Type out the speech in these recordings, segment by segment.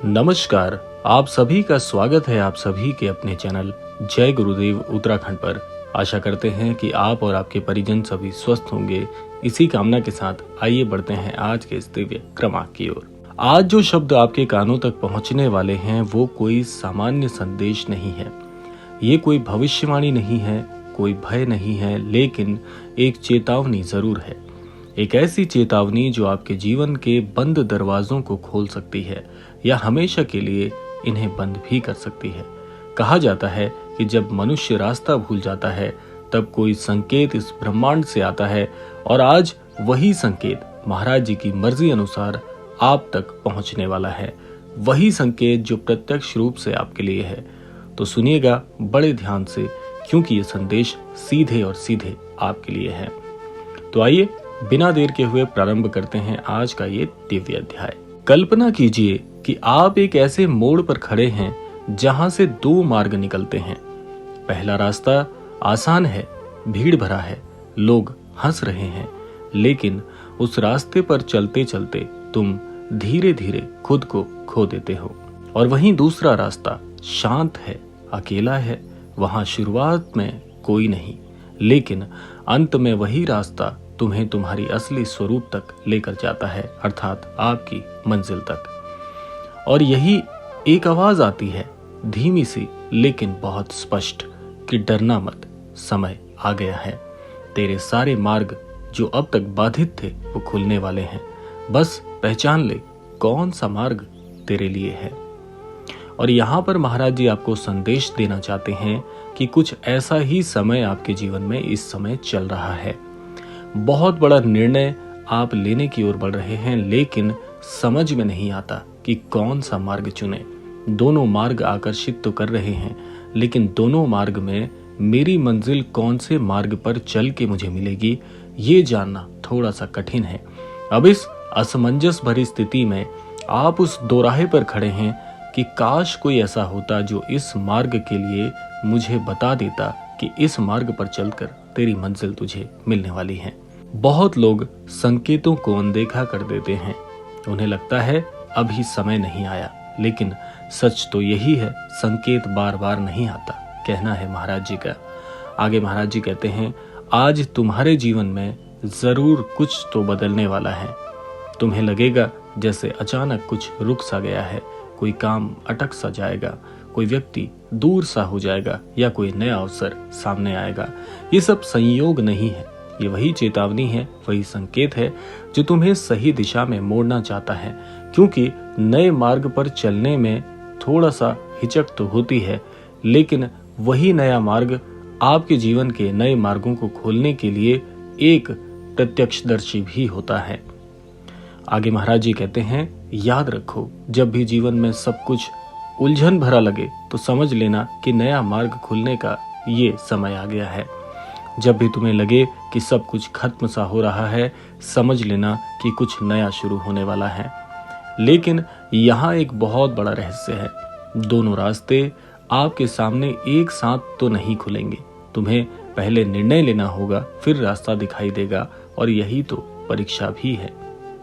नमस्कार। आप सभी का स्वागत है आप सभी के अपने चैनल जय गुरुदेव उत्तराखंड पर। आशा करते हैं कि आप और आपके परिजन सभी स्वस्थ होंगे। इसी कामना के साथ आइए बढ़ते हैं आज के इस दिव्य क्रमांक की ओर। आज जो शब्द आपके कानों तक पहुंचने वाले हैं वो कोई सामान्य संदेश नहीं है। ये कोई भविष्यवाणी नहीं है, कोई भय नहीं है, लेकिन एक चेतावनी जरूर है। एक ऐसी चेतावनी जो आपके जीवन के बंद दरवाजों को खोल सकती है या हमेशा के लिए इन्हें बंद भी कर सकती है। कहा जाता है कि जब मनुष्य रास्ता भूल जाता है तब कोई संकेत इस ब्रह्मांड से आता है, और आज वही संकेत महाराज जी की मर्जी अनुसार आप तक पहुंचने वाला है। वही संकेत जो प्रत्यक्ष रूप से आपके लिए है। तो सुनिएगा बड़े ध्यान से, क्योंकि ये संदेश सीधे और सीधे आपके लिए है। तो आइए बिना देर के हुए प्रारंभ करते हैं आज का ये दिव्य अध्याय। कल्पना कीजिए कि आप एक ऐसे मोड़ पर खड़े हैं जहां से दो मार्ग निकलते हैं। पहला रास्ता आसान है, भीड़ भरा है, लोग हंस रहे हैं, लेकिन उस रास्ते पर चलते चलते तुम धीरे धीरे खुद को खो देते हो। और वहीं दूसरा रास्ता शांत है, अकेला है, वहां शुरुआत में कोई नहीं, लेकिन अंत में वही रास्ता तुम्हें तुम्हारी असली स्वरूप तक लेकर जाता है, अर्थात आपकी मंजिल तक। और यही एक आवाज आती है, धीमी सी लेकिन बहुत स्पष्ट, कि डरना मत, समय आ गया है। तेरे सारे मार्ग जो अब तक बाधित थे वो खुलने वाले हैं। बस पहचान ले कौन सा मार्ग तेरे लिए है। और यहाँ पर महाराज जी आपको संदेश देना चाहते हैं कि कुछ ऐसा ही समय आपके जीवन में इस समय चल रहा है। बहुत बड़ा निर्णय आप लेने की ओर बढ़ रहे हैं, लेकिन समझ में नहीं आता कि कौन सा मार्ग चुने। दोनों मार्ग आकर्षित तो कर रहे हैं, लेकिन दोनों मार्ग में मेरी मंजिल कौन से मार्ग पर चल के मुझे मिलेगी, ये जानना थोड़ा सा कठिन है। अब इस असमंजस भरी स्थिति में आप उस दोराहे पर खड़े हैं कि काश कोई ऐसा होता जो इस मार्ग के लिए मुझे बता देता कि इस मार्ग पर चलकर तेरी मंजिल तुझे मिलने वाली है। बहुत लोग संकेतों को अनदेखा कर देते हैं। उन्हें लगता है अभी समय नहीं आया, लेकिन सच तो यही है, संकेत बार बार नहीं आता, कहना है महाराज जी का। आगे महाराज जी कहते हैं, आज तुम्हारे जीवन में जरूर कुछ तो बदलने वाला है। तुम्हें लगेगा जैसे अचानक कुछ रुक सा गया है, कोई काम अटक सा जाएगा, कोई व्यक्ति दूर सा हो जाएगा, या कोई नया अवसर सामने आएगा। ये सब संयोग नहीं है, ये वही चेतावनी है, वही संकेत है जो तुम्हें सही दिशा में मोड़ना चाहता है। क्योंकि नए मार्ग पर चलने में थोड़ा सा हिचक तो होती है, लेकिन वही नया मार्ग आपके जीवन के नए मार्गों को खोलने के लिए एक प्रत्यक्षदर्शी भी होता है। आगे महाराज जी कहते हैं, याद रखो, जब भी जीवन में सब कुछ उलझन भरा लगे तो समझ लेना कि नया मार्ग खुलने का ये समय आ गया है। जब भी तुम्हें लगे कि सब कुछ खत्म सा हो रहा है, समझ लेना कि कुछ नया शुरू होने वाला है। लेकिन यहाँ एक बहुत बड़ा रहस्य है। दोनों रास्ते आपके सामने एक साथ तो नहीं खुलेंगे। तुम्हें पहले निर्णय लेना होगा, फिर रास्ता दिखाई देगा, और यही तो परीक्षा भी है।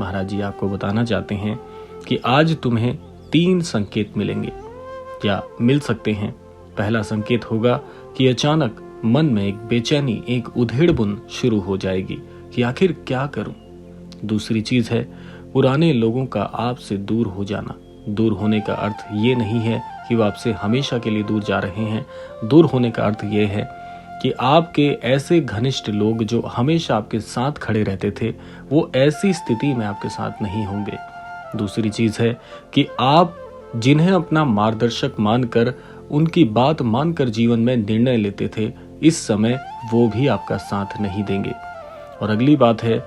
महाराज जी आपको बताना चाहते हैं कि आज तुम्हें 3 संकेत मिलेंगे या मिल सकते हैं। पहला संकेत होगा कि अचानक मन में एक बेचैनी, एक उधेड़-बुन शुरू हो जाएगी कि आखिर क्या करूं। दूसरी चीज है पुराने लोगों का आपसे दूर हो जाना। दूर होने का अर्थ ये नहीं है कि वो आपसे हमेशा के लिए दूर जा रहे हैं। दूर होने का अर्थ ये है कि आपके ऐसे घनिष्ठ लोग जो हमेशा आपके साथ खड़े रहते थे, वो ऐसी स्थिति में आपके साथ नहीं होंगे। दूसरी चीज है कि आप जिन्हें अपना मार्गदर्शक मानकर, उनकी बात मानकर जीवन में निर्णय लेते थे, इस समय वो भी आपका साथ नहीं देंगे। और अगली बात है,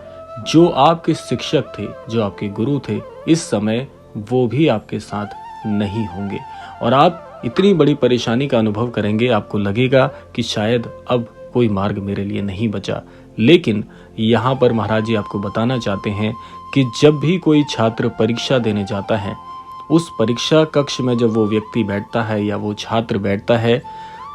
जो आपके शिक्षक थे, जो आपके गुरु थे, इस समय वो भी आपके साथ नहीं होंगे, और आप इतनी बड़ी परेशानी का अनुभव करेंगे। आपको लगेगा कि शायद अब कोई मार्ग मेरे लिए नहीं बचा। लेकिन यहाँ पर महाराज जी आपको बताना चाहते हैं कि जब भी कोई छात्र परीक्षा देने जाता है, उस परीक्षा कक्ष में जब वो व्यक्ति बैठता है या वो छात्र बैठता है,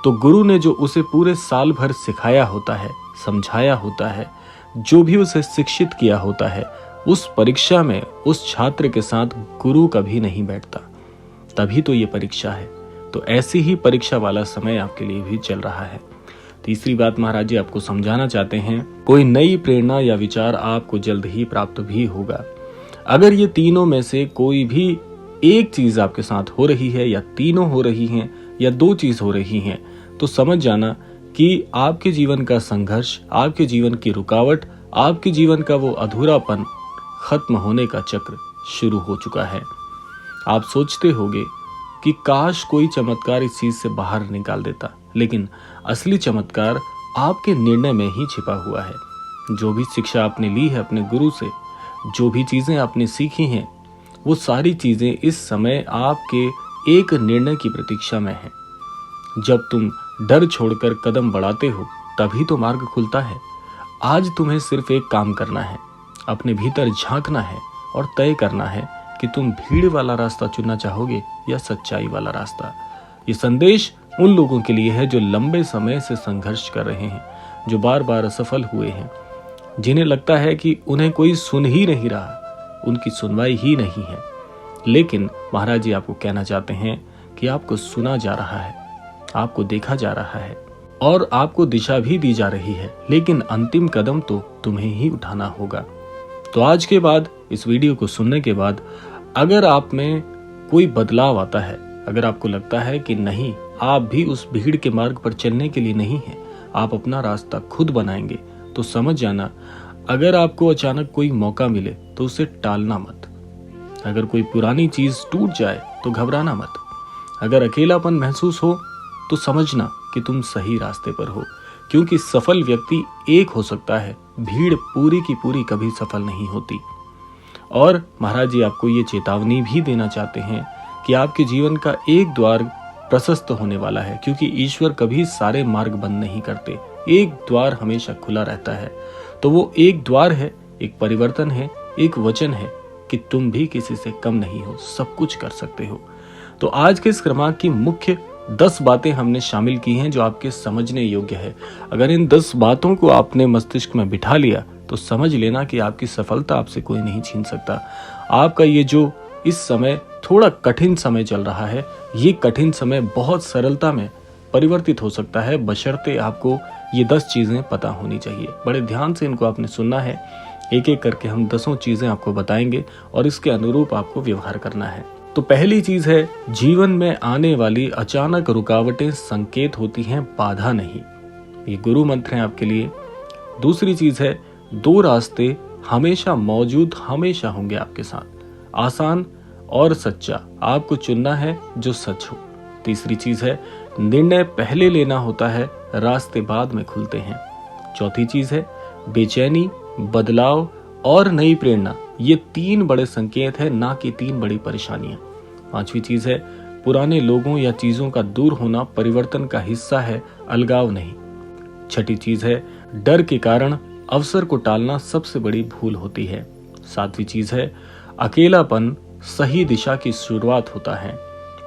तो गुरु ने जो उसे पूरे साल भर सिखाया होता है, समझाया होता है, जो भी उसे शिक्षित किया होता है, उस परीक्षा में उस छात्र के साथ गुरु कभी नहीं बैठता। तभी तो ये परीक्षा है। तो ऐसी ही परीक्षा वाला समय आपके लिए भी चल रहा है। तीसरी बात महाराज जी आपको समझाना चाहते हैं, कोई नई प्रेरणा या विचार आपको जल्द ही प्राप्त भी होगा। अगर ये तीनों में से कोई भी एक चीज आपके साथ हो रही है, या तीनों हो रही हैं, या दो चीज हो रही हैं, तो समझ जाना कि आपके जीवन का संघर्ष, आपके जीवन की रुकावट, आपके जीवन का वो अधूरापन खत्म होने का चक्र शुरू हो चुका है। आप सोचते होंगे कि काश कोई चमत्कार इस चीज से बाहर निकाल देता, लेकिन असली चमत्कार आपके निर्णय में ही छिपा हुआ है। जो भी शिक्षा आपने ली है अपने गुरु से, जो भी चीजें आपने सीखी हैं, वो सारी चीजें इस समय आपके एक निर्णय की प्रतीक्षा में है। जब तुम डर छोड़कर कदम बढ़ाते हो तभी तो मार्ग खुलता है। आज तुम्हें सिर्फ एक काम करना है, अपने भीतर झांकना है और तय करना है कि तुम भीड़ वाला रास्ता चुनना चाहोगे या सच्चाई वाला रास्ता। ये संदेश उन लोगों के लिए है जो लंबे समय से संघर्ष कर रहे हैं, जो बार बार असफल हुए हैं, जिन्हें लगता है कि उन्हें कोई सुन ही नहीं रहा, उनकी सुनवाई ही नहीं है। लेकिन महाराज जी आपको कहना चाहते हैं कि आपको सुना जा रहा है, आपको देखा जा रहा है और आपको दिशा भी दी जा रही है, लेकिन अंतिम कदम तो तुम्हें ही उठाना होगा। तो आज के बाद, इस वीडियो को सुनने के बाद, अगर आप में कोई बदलाव आता है, अगर आपको लगता है कि नहीं, आप भी उस भीड़ के मार्ग पर चलने के लिए नहीं हैं, आप अपना रास्ता खुद बनाएंगे, तो समझ जाना, अगर आपको अचानक कोई मौका मिले तो उसे टालना मत। अगर कोई पुरानी चीज टूट जाए तो घबराना मत। अगर अकेलापन महसूस हो तो समझना कि तुम सही रास्ते पर हो, क्योंकि सफल व्यक्ति एक हो सकता है, भीड़ पूरी की पूरी कभी सफल नहीं होती। और महाराज जी आपको ये चेतावनी भी देना चाहते हैं कि आपके जीवन का एक द्वार प्रशस्त होने वाला है, क्योंकि ईश्वर कभी सारे मार्ग बंद नहीं करते। एक द्वार हमेशा खुला रहता है। तो वो एक द्वार है, एक परिवर्तन है, एक वचन है कि तुम भी किसी से कम नहीं हो, सब कुछ कर सकते हो। तो आज के इस क्रमांक की मुख्य 10 बातें हमने शामिल की हैं जो आपके समझने योग्य है। अगर इन 10 बातों को आपने मस्तिष्क में बिठा लिया तो समझ लेना कि आपकी सफलता आपसे कोई नहीं छीन सकता। आपका ये जो इस समय थोड़ा कठिन समय चल रहा है, ये कठिन समय बहुत सरलता में परिवर्तित हो सकता है, बशर्ते आपको ये 10 चीजें पता होनी चाहिए। बड़े ध्यान से इनको आपने सुनना है। एक एक करके हम 10 चीजें आपको बताएंगे और इसके अनुरूप आपको व्यवहार करना है। तो पहली चीज है, जीवन में आने वाली अचानक रुकावटें संकेत होती हैं, बाधा नहीं। ये गुरु मंत्र है आपके लिए। दूसरी चीज है, 2 रास्ते हमेशा मौजूद, हमेशा होंगे आपके साथ, आसान और सच्चा। आपको चुनना है जो सच हो। तीसरी चीज है, निर्णय पहले लेना होता है, रास्ते बाद में खुलते हैं। चौथी चीज है, बेचैनी, बदलाव और नई प्रेरणा, ये 3 बड़े संकेत है, ना कि 3 बड़ी परेशानियां। पांचवी चीज है, पुराने लोगों या चीजों का दूर होना परिवर्तन का हिस्सा है, अलगाव नहीं। छठी चीज है, डर के कारण अवसर को टालना सबसे बड़ी भूल होती है। सातवीं चीज है, अकेलापन सही दिशा की शुरुआत होता है।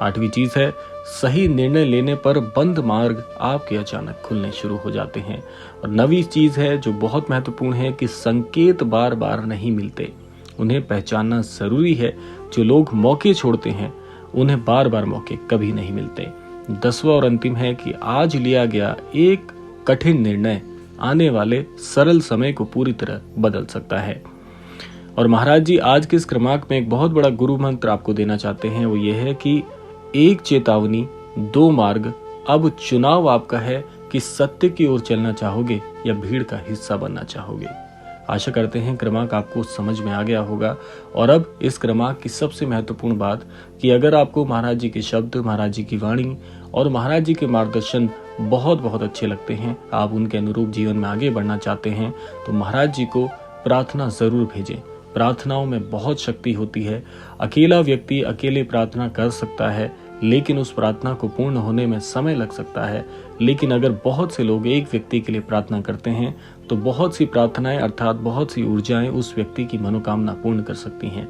आठवीं चीज है, सही निर्णय लेने पर बंद मार्ग आपके अचानक खुलने शुरू हो जाते हैं। और 9वीं चीज है जो बहुत महत्वपूर्ण है कि संकेत बार बार नहीं मिलते, उन्हें पहचानना जरूरी है। जो लोग मौके छोड़ते हैं उन्हें बार बार मौके कभी नहीं मिलते। 10वां और अंतिम है कि आज लिया गया एक कठिन निर्णय आने वाले सरल समय को पूरी तरह बदल सकता है। और महाराज जी आज के इस क्रमांक में एक बहुत बड़ा गुरु मंत्र आपको देना चाहते हैं, वो ये है कि एक चेतावनी, 2 मार्ग। अब चुनाव आपका है कि सत्य की ओर चलना चाहोगे या भीड़ का हिस्सा बनना चाहोगे। आशा करते हैं क्रमांक आपको समझ में आ गया होगा। और अब इस क्रमांक की सबसे महत्वपूर्ण बात कि अगर आपको महाराज जी के शब्द, महाराज जी की वाणी और महाराज जी के मार्गदर्शन बहुत बहुत अच्छे लगते हैं, आप उनके अनुरूप जीवन में आगे बढ़ना चाहते हैं, तो महाराज जी को प्रार्थना जरूर भेजें। प्रार्थनाओं में बहुत शक्ति होती है। अकेला व्यक्ति अकेले प्रार्थना कर सकता है, लेकिन उस प्रार्थना को पूर्ण होने में समय लग सकता है। लेकिन अगर बहुत से लोग एक व्यक्ति के लिए प्रार्थना करते हैं तो बहुत सी प्रार्थनाएं अर्थात बहुत सी ऊर्जाएं उस व्यक्ति की मनोकामना पूर्ण कर सकती हैं।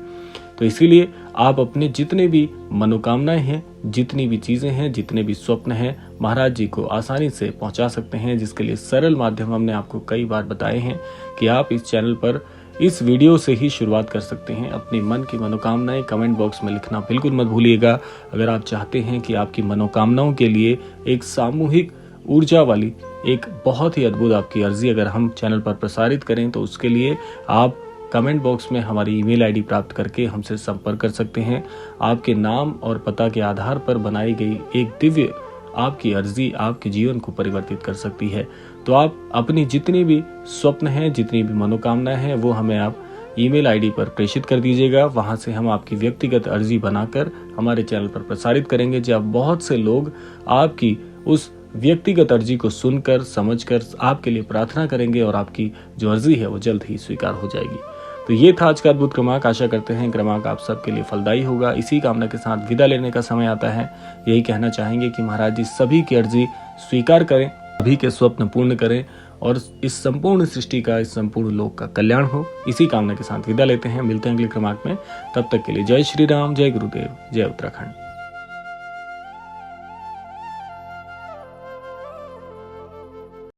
तो इसीलिए आप अपने जितने भी मनोकामनाएं हैं, जितनी भी चीजें हैं, जितने भी स्वप्न हैं, महाराज जी को आसानी से पहुंचा सकते हैं, जिसके लिए सरल माध्यम हमने आपको कई बार बताए हैं कि आप इस चैनल पर इस वीडियो से ही शुरुआत कर सकते हैं। अपने मन की मनोकामनाएं कमेंट बॉक्स में लिखना बिल्कुल मत भूलिएगा। अगर आप चाहते हैं कि आपकी मनोकामनाओं के लिए एक सामूहिक ऊर्जा वाली एक बहुत ही अद्भुत आपकी अर्जी अगर हम चैनल पर प्रसारित करें, तो उसके लिए आप कमेंट बॉक्स में हमारी ईमेल आईडी प्राप्त करके हमसे संपर्क कर सकते हैं। आपके नाम और पता के आधार पर बनाई गई एक दिव्य आपकी अर्जी आपके जीवन को परिवर्तित कर सकती है। तो आप अपनी जितनी भी स्वप्न हैं, जितनी भी मनोकामनाएं हैं, वो हमें आप ईमेल आईडी पर प्रेषित कर दीजिएगा। वहां से हम आपकी व्यक्तिगत अर्जी बनाकर हमारे चैनल पर प्रसारित करेंगे, जब बहुत से लोग आपकी उस व्यक्तिगत अर्जी को सुनकर समझकर आपके लिए प्रार्थना करेंगे और आपकी जो अर्जी है वो जल्द ही स्वीकार हो जाएगी। तो ये था आज का अद्भुत क्रमांक। आशा करते हैं क्रमांक आप सबके लिए फलदायी होगा। इसी कामना के साथ विदा लेने का समय आता है। यही कहना चाहेंगे कि महाराज जी सभी की अर्जी स्वीकार करें, सभी के स्वप्न पूर्ण करें और इस संपूर्ण सृष्टि का, इस संपूर्ण लोक का कल्याण हो। इसी कामना के साथ विदा लेते हैं। मिलते हैं अगले क्रमांक में। तब तक के लिए जय श्री राम, जय गुरुदेव, जय उत्तराखंड।